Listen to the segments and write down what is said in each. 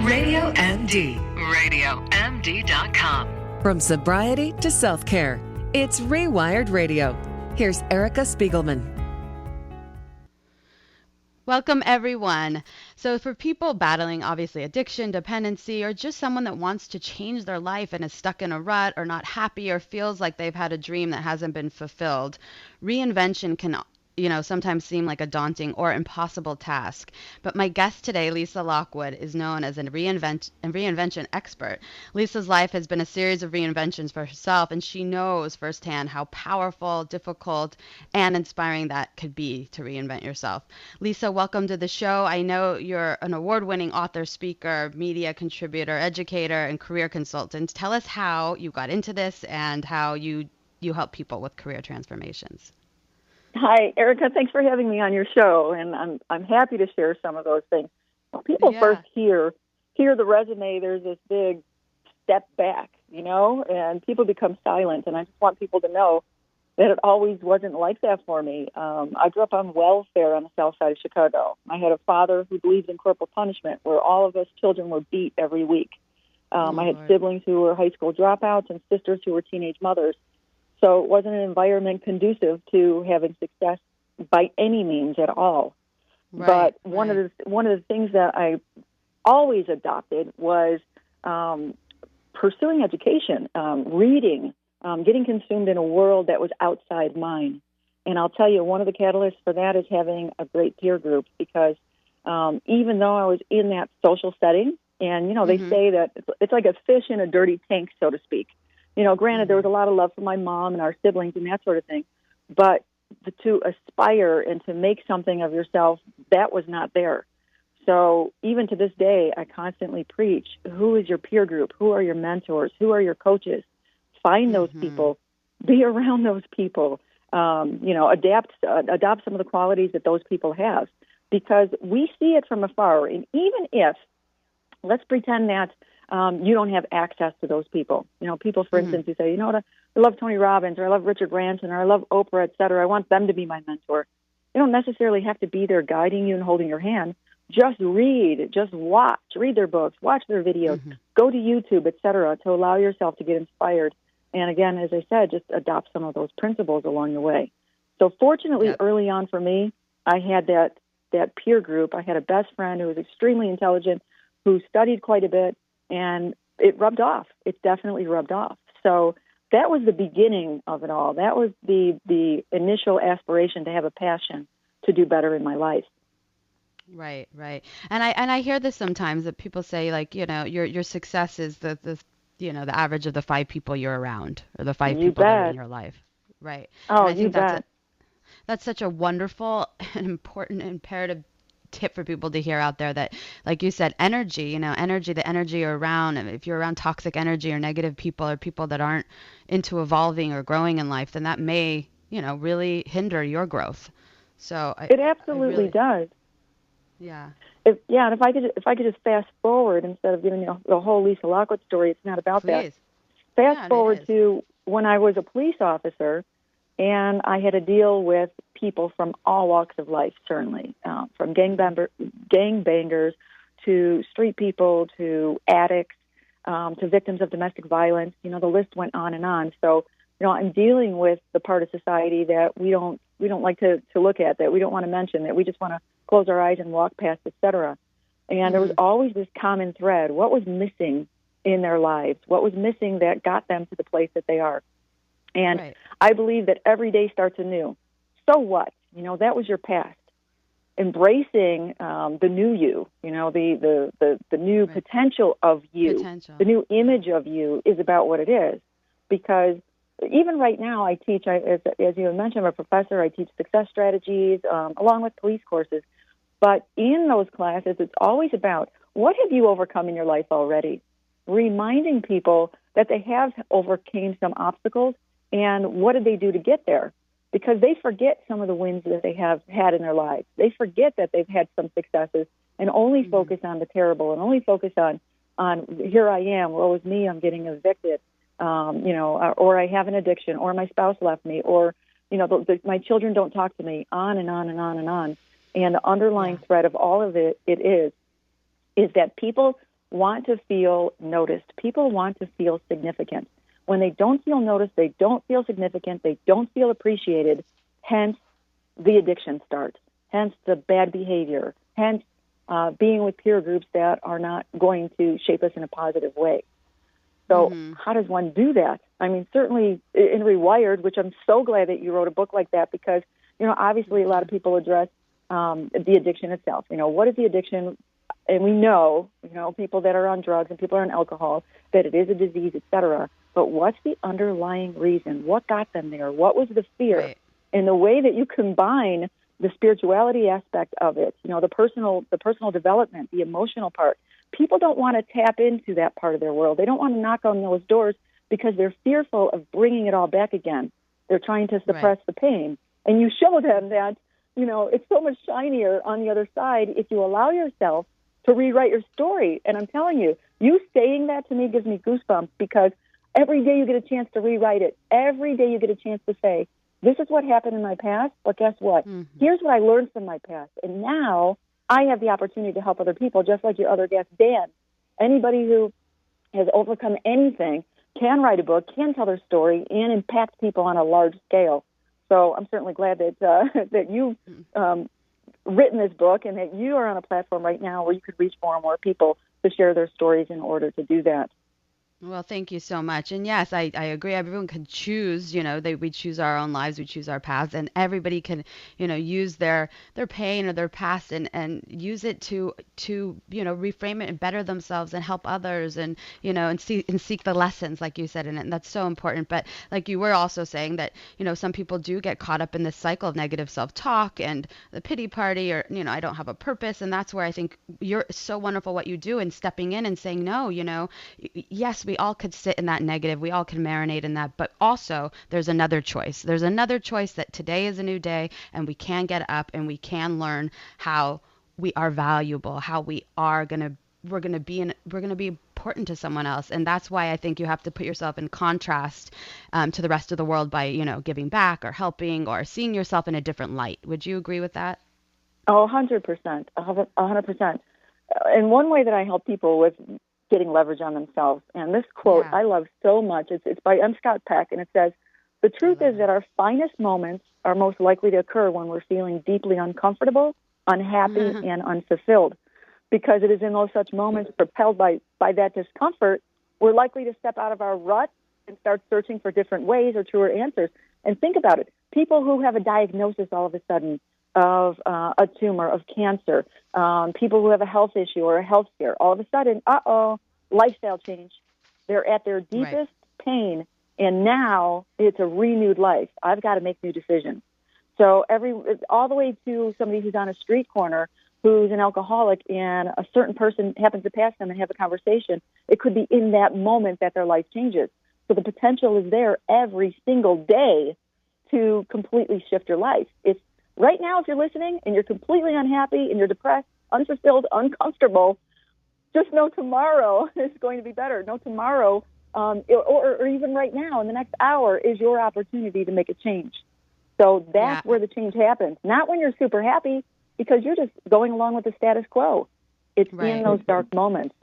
Radio MD. RadioMD.com. From sobriety to self-care, it's Rewired Radio. Here's Erica Spiegelman. Welcome, everyone. So for people battling, obviously, addiction, dependency, or just someone that wants to change their life and is stuck in a rut or not happy or feels like they've had a dream that hasn't been fulfilled, reinvention can sometimes seem like a daunting or impossible task. But my guest today, Lisa Lockwood, is known as a reinvention expert. Lisa's life has been a series of reinventions for herself, and she knows firsthand how powerful, difficult, and inspiring that could be to reinvent yourself. Lisa, welcome to the show. I know you're an award-winning author, speaker, media contributor, educator, and career consultant. Tell us how you got into this and how you help people with career transformations. Hi, Erica. Thanks for having me on your show, and I'm happy to share some of those things. When people first hear the resume, there's this big step back, and people become silent. And I just want people to know that it always wasn't like that for me. I grew up on welfare on the south side of Chicago. I had a father who believed in corporal punishment, where all of us children were beat every week. I had siblings who were high school dropouts and sisters who were teenage mothers. So it wasn't an environment conducive to having success by any means at all. But one of the things that I always adopted was pursuing education, reading, getting consumed in a world that was outside mine. And I'll tell you, one of the catalysts for that is having a great peer group, because even though I was in that social setting, and they say that it's like a fish in a dirty tank, so to speak. Granted, there was a lot of love for my mom and our siblings and that sort of thing, but to aspire and to make something of yourself, that was not there. So even to this day, I constantly preach, who is your peer group? Who are your mentors? Who are your coaches? Find those people. Be around those people. Adopt some of the qualities that those people have, because we see it from afar. And even if, let's pretend that you don't have access to those people. People, for instance, who say, I love Tony Robbins, or I love Richard Branson, or I love Oprah, et cetera. I want them to be my mentor. They don't necessarily have to be there guiding you and holding your hand. Just read, just watch, read their books, watch their videos, go to YouTube, et cetera, to allow yourself to get inspired. And again, as I said, just adopt some of those principles along the way. So fortunately, early on for me, I had that peer group. I had a best friend who was extremely intelligent, who studied quite a bit, and it rubbed off. It definitely rubbed off. So that was the beginning of it all. That was the initial aspiration to have a passion to do better in my life. Right. And I hear this sometimes, that people say, like, your success is the average of the 5 people you're around, or the 5 people that are in your life. Right. Oh, and I think you bet. That's such a wonderful and important imperative tip for people to hear out there, that, like you said, the energy you're around. If you're around toxic energy or negative people, or people that aren't into evolving or growing in life, then that may, really hinder your growth. So it absolutely does. Yeah. And if I could just fast forward, instead of giving the whole Lisa Lockwood story, it's not about that. Fast forward to when I was a police officer, and I had to deal with people from all walks of life, certainly, from gangbangers to street people to addicts to victims of domestic violence. The list went on and on. So, I'm dealing with the part of society that we don't like to look at, that we don't want to mention, that we just want to close our eyes and walk past, et cetera. And there was always this common thread. What was missing in their lives? What was missing that got them to the place that they are? And I believe that every day starts anew. So what? That was your past. Embracing the new you, the new potential of you, the new image of you is about what it is. Because even right now, I teach, as you had mentioned, I'm a professor. I teach success strategies along with police courses. But in those classes, it's always about, what have you overcome in your life already? Reminding people that they have overcame some obstacles, and what did they do to get there? Because they forget some of the wins that they have had in their lives. They forget that they've had some successes, and only focus on the terrible, and only focus on here I am, woe is me, I'm getting evicted, or I have an addiction, or my spouse left me, or my children don't talk to me, on and on and on and on. And the underlying thread of all of it is that people want to feel noticed. People want to feel significant. When they don't feel noticed, they don't feel significant, they don't feel appreciated, hence the addiction starts, hence the bad behavior, hence being with peer groups that are not going to shape us in a positive way. So how does one do that? I mean, certainly in Rewired, which I'm so glad that you wrote a book like that because, obviously a lot of people address the addiction itself. What is the addiction? And we know, people that are on drugs and people are on alcohol, that it is a disease, et cetera. But what's the underlying reason? What got them there? What was the fear? Right. And the way that you combine the spirituality aspect of it, the personal development, the emotional part, people don't want to tap into that part of their world. They don't want to knock on those doors because they're fearful of bringing it all back again. They're trying to suppress the pain. And you show them that, it's so much shinier on the other side if you allow yourself to rewrite your story. And I'm telling you, you saying that to me gives me goosebumps because every day you get a chance to rewrite it. Every day you get a chance to say, this is what happened in my past, but guess what? Here's what I learned from my past. And now I have the opportunity to help other people, just like your other guest, Dan. Anybody who has overcome anything can write a book, can tell their story, and impact people on a large scale. So I'm certainly glad that that you've written this book and that you are on a platform right now where you could reach more and more people to share their stories in order to do that. Well, thank you so much. And yes, I agree. Everyone can choose, we choose our own lives, we choose our paths, and everybody can, use their pain or their past and use it to reframe it and better themselves and help others and, and seek the lessons, like you said, and that's so important. But like you were also saying that, some people do get caught up in this cycle of negative self-talk and the pity party or, I don't have a purpose. And that's where I think you're so wonderful what you do and stepping in and saying, no, yes, we all could sit in that negative. We all can marinate in that. But also, there's another choice. There's another choice that today is a new day, and we can get up and we can learn how we are valuable, how we're gonna be important to someone else. And that's why I think you have to put yourself in contrast to the rest of the world by giving back or helping or seeing yourself in a different light. Would you agree with that? Oh, 100%, 100%. And one way that I help people with getting leverage on themselves. And this quote I love so much. It's by M. Scott Peck, and it says, "The truth is that our finest moments are most likely to occur when we're feeling deeply uncomfortable, unhappy, and unfulfilled. Because it is in those such moments propelled by that discomfort, we're likely to step out of our rut and start searching for different ways or truer answers." And think about it. People who have a diagnosis all of a sudden of a tumor, of cancer, people who have a health issue or a health scare, all of a sudden, lifestyle change. They're at their deepest pain, and now it's a renewed life. I've got to make new decisions. So all the way to somebody who's on a street corner who's an alcoholic and a certain person happens to pass them and have a conversation, it could be in that moment that their life changes. So the potential is there every single day to completely shift your life. It's right now, if you're listening and you're completely unhappy and you're depressed, unfulfilled, uncomfortable, just know tomorrow is going to be better. Know tomorrow, or even right now in the next hour, is your opportunity to make a change. So that's where the change happens. Not when you're super happy, because you're just going along with the status quo. It's in those dark moments.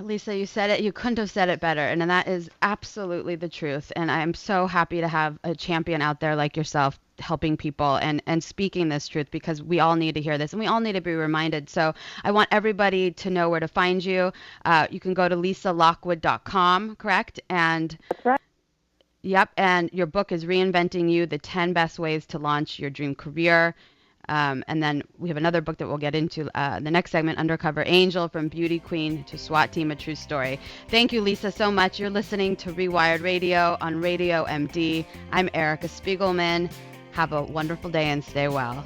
Lisa, you said it. You couldn't have said it better. And that is absolutely the truth. And I'm so happy to have a champion out there like yourself helping people and speaking this truth, because we all need to hear this and we all need to be reminded. So I want everybody to know where to find you. You can go to lisalockwood.com, correct? And that's right. Yep. And your book is Reinventing You, the 10 Best Ways to Launch Your Dream Career. And then we have another book that we'll get into the next segment, Undercover Angel, From Beauty Queen to SWAT Team, A True Story. Thank you, Lisa, so much. You're listening to Rewired Radio on Radio MD. I'm Erica Spiegelman. Have a wonderful day and stay well.